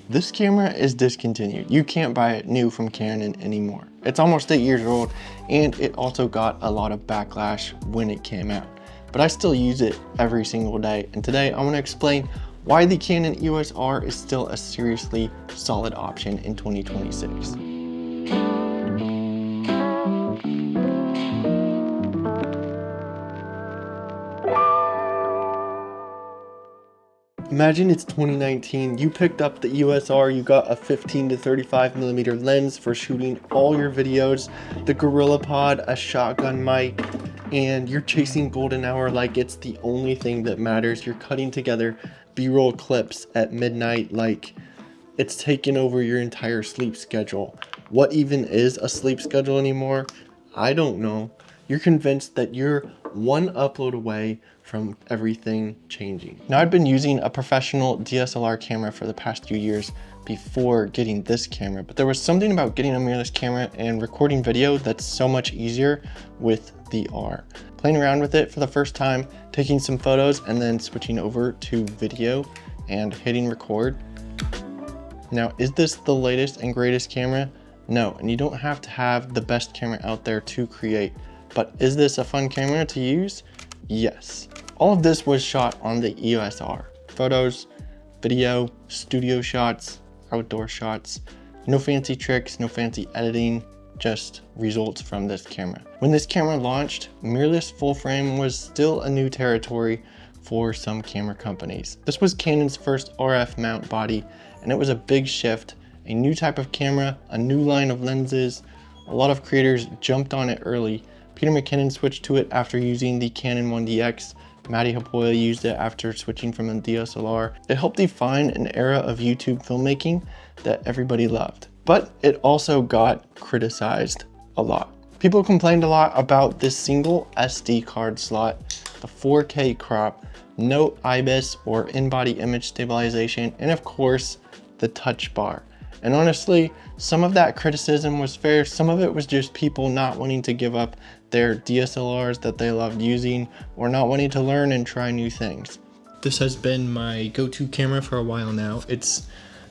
This camera is discontinued. You can't buy it new from Canon anymore. It's almost 8 years old, and it also got a lot of backlash when it came out. But I still use it every single day, and today I want to explain why the Canon EOS R is still a seriously solid option in 2026. Imagine it's 2019, you picked up the EOS R, you got a 15 to 35mm lens for shooting all your videos, the Gorilla Pod, a shotgun mic, and you're chasing golden hour like it's the only thing that matters. You're cutting together B-roll clips at midnight like it's taken over your entire sleep schedule. What even is a sleep schedule anymore? I don't know. You're convinced that you're one upload away from everything changing. Now, I've been using a professional DSLR camera for the past few years before getting this camera, but there was something about getting a mirrorless camera and recording video that's so much easier with the R. Playing around with it for the first time, taking some photos and then switching over to video and hitting record. Now, is this the latest and greatest camera? No, and you don't have to have the best camera out there to create. But is this a fun camera to use? Yes. All of this was shot on the EOS R. Photos, video, studio shots, outdoor shots. No fancy tricks, no fancy editing, just results from this camera. When this camera launched, mirrorless full frame was still a new territory for some camera companies. This was Canon's first RF mount body, and it was a big shift, a new type of camera, a new line of lenses. A lot of creators jumped on it early. Peter McKinnon switched to it after using the Canon 1DX. Matty Hapoya used it after switching from a DSLR. It helped define an era of YouTube filmmaking that everybody loved. But it also got criticized a lot. People complained a lot about this single SD card slot, the 4K crop, no IBIS or in-body image stabilization, and of course, the touch bar. And honestly, some of that criticism was fair. Some of it was just people not wanting to give up their DSLRs that they loved using or not wanting to learn and try new things. This has been my go-to camera for a while now. It's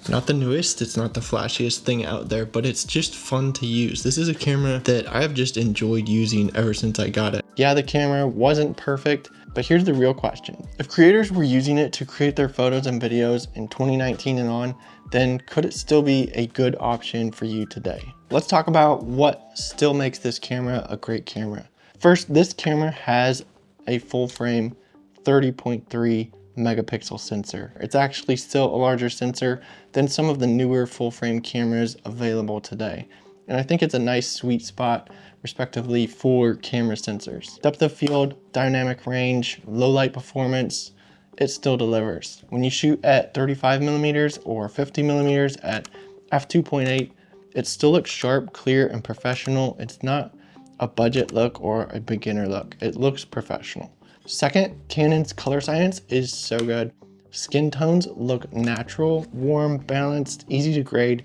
not the newest, it's not the flashiest thing out there, but it's just fun to use. This is a camera that I've just enjoyed using ever since I got it. Yeah, the camera wasn't perfect, but here's the real question. If creators were using it to create their photos and videos in 2019 and on, then could it still be a good option for you today? Let's talk about what still makes this camera a great camera. First, this camera has a full frame 30.3 megapixel sensor. It's actually still a larger sensor than some of the newer full frame cameras available today. And I think it's a nice sweet spot respectively for camera sensors. Depth of field, dynamic range, low light performance, it still delivers. When you shoot at 35mm or 50mm at f2.8, it still looks sharp, clear, and professional. It's not a budget look or a beginner look. It looks professional. Second, Canon's color science is so good. Skin tones look natural, warm, balanced, easy to grade.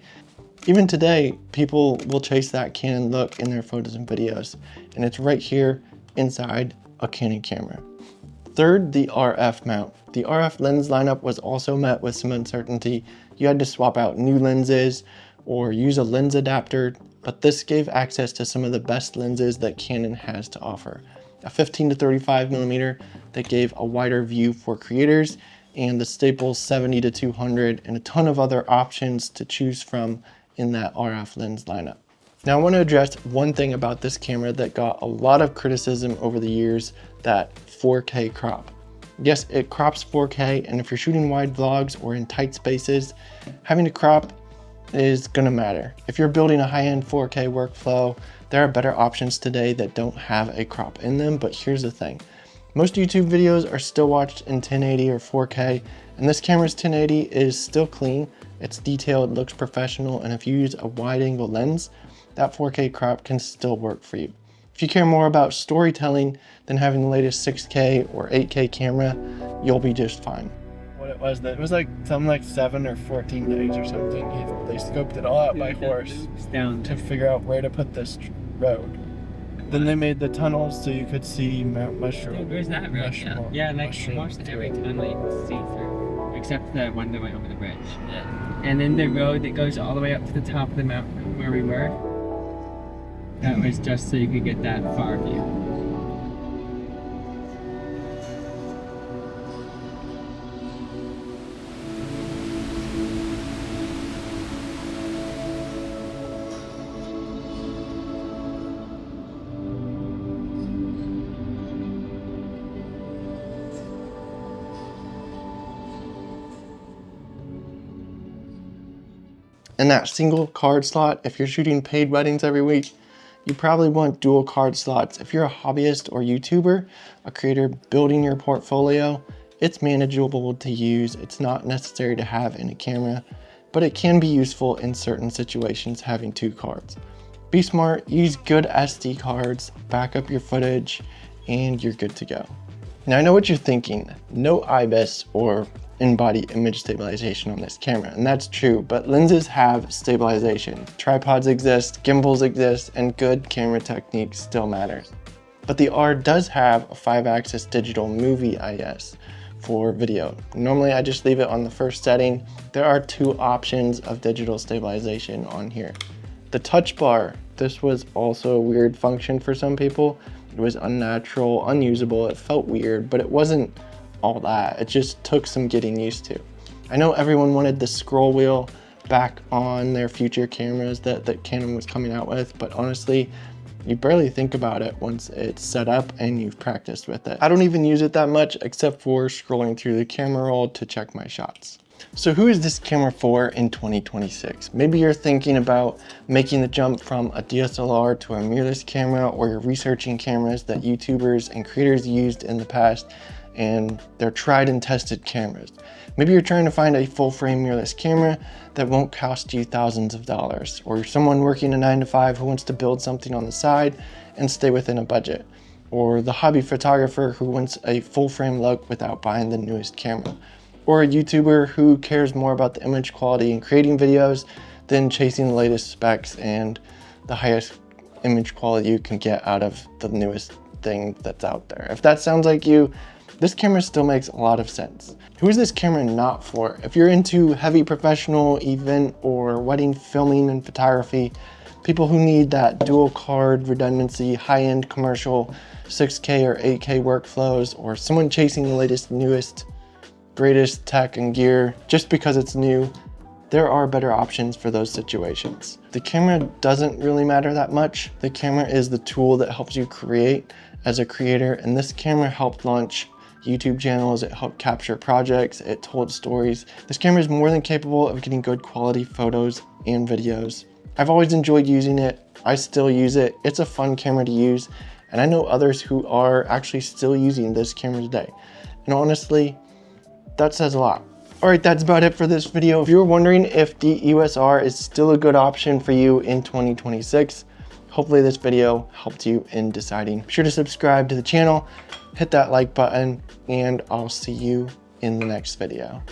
Even today, people will chase that Canon look in their photos and videos, and it's right here inside a Canon camera. Third, the RF mount. The RF lens lineup was also met with some uncertainty. You had to swap out new lenses or use a lens adapter, but this gave access to some of the best lenses that Canon has to offer. A 15 to 35mm that gave a wider view for creators, and the Staples 70 to 200, and a ton of other options to choose from in that RF lens lineup. Now I want to address one thing about this camera that got a lot of criticism over the years, that 4K crop. Yes, it crops 4K, and if you're shooting wide vlogs or in tight spaces, having to crop is gonna matter. If you're building a high-end 4K workflow, there are better options today that don't have a crop in them, but here's the thing. Most YouTube videos are still watched in 1080 or 4K, and this camera's 1080 is still clean, it's detailed, looks professional, and if you use a wide-angle lens, that 4K crop can still work for you. If you care more about storytelling than having the latest 6K or 8K camera, you'll be just fine. What it was like something like 7 or 14 days or something. They scoped it all out by horse to figure out where to put this road. Then they made the tunnels so you could see Mount Mushroom. Dude, where's that road? Yeah, like watch every tunnel you can see through, except the one that went over the bridge. Yeah. And then the road that goes all the way up to the top of the mountain where we were, that was just so you could get that far view. And that single card slot, if you're shooting paid weddings every week, you probably want dual card slots. If you're a hobbyist or YouTuber, a creator building your portfolio, it's manageable to use. It's not necessary to have in a camera, but it can be useful in certain situations having two cards. Be smart, use good SD cards, back up your footage, and you're good to go. Now I know what you're thinking, no IBIS or in-body image stabilization on this camera, and that's true, but lenses have stabilization. Tripods exist, gimbals exist, and good camera technique still matters. But the R does have a 5-axis digital movie IS for video. Normally I just leave it on the first setting. There are 2 options of digital stabilization on here. The touch bar, this was also a weird function for some people. It was unnatural, unusable, it felt weird, but it wasn't all that. It just took some getting used to. I know everyone wanted the scroll wheel back on their future cameras that Canon was coming out with, but honestly, you barely think about it once it's set up and you've practiced with it. I don't even use it that much except for scrolling through the camera roll to check my shots. So who is this camera for in 2026? Maybe you're thinking about making the jump from a DSLR to a mirrorless camera, or you're researching cameras that YouTubers and creators used in the past and they're tried and tested cameras. Maybe you're trying to find a full frame mirrorless camera that won't cost you thousands of dollars, or you're someone working a 9-to-5 who wants to build something on the side and stay within a budget, or the hobby photographer who wants a full frame look without buying the newest camera, or a YouTuber who cares more about the image quality and creating videos than chasing the latest specs and the highest image quality you can get out of the newest thing that's out there. If that sounds like you, this camera still makes a lot of sense. Who is this camera not for? If you're into heavy professional event or wedding filming and photography, people who need that dual card redundancy, high-end commercial 6K or 8K workflows, or someone chasing the latest, newest, greatest tech and gear just because it's new, there are better options for those situations. The camera doesn't really matter that much. The camera is the tool that helps you create as a creator, and this camera helped launch YouTube channels, it helped capture projects, it told stories. This camera is more than capable of getting good quality photos and videos. I've always enjoyed using it. I still use it. It's a fun camera to use, and I know others who are actually still using this camera today. And honestly, that says a lot. All right, that's about it for this video. If you were wondering if the EOS R is still a good option for you in 2026, hopefully this video helped you in deciding. Be sure to subscribe to the channel, hit that like button, and I'll see you in the next video.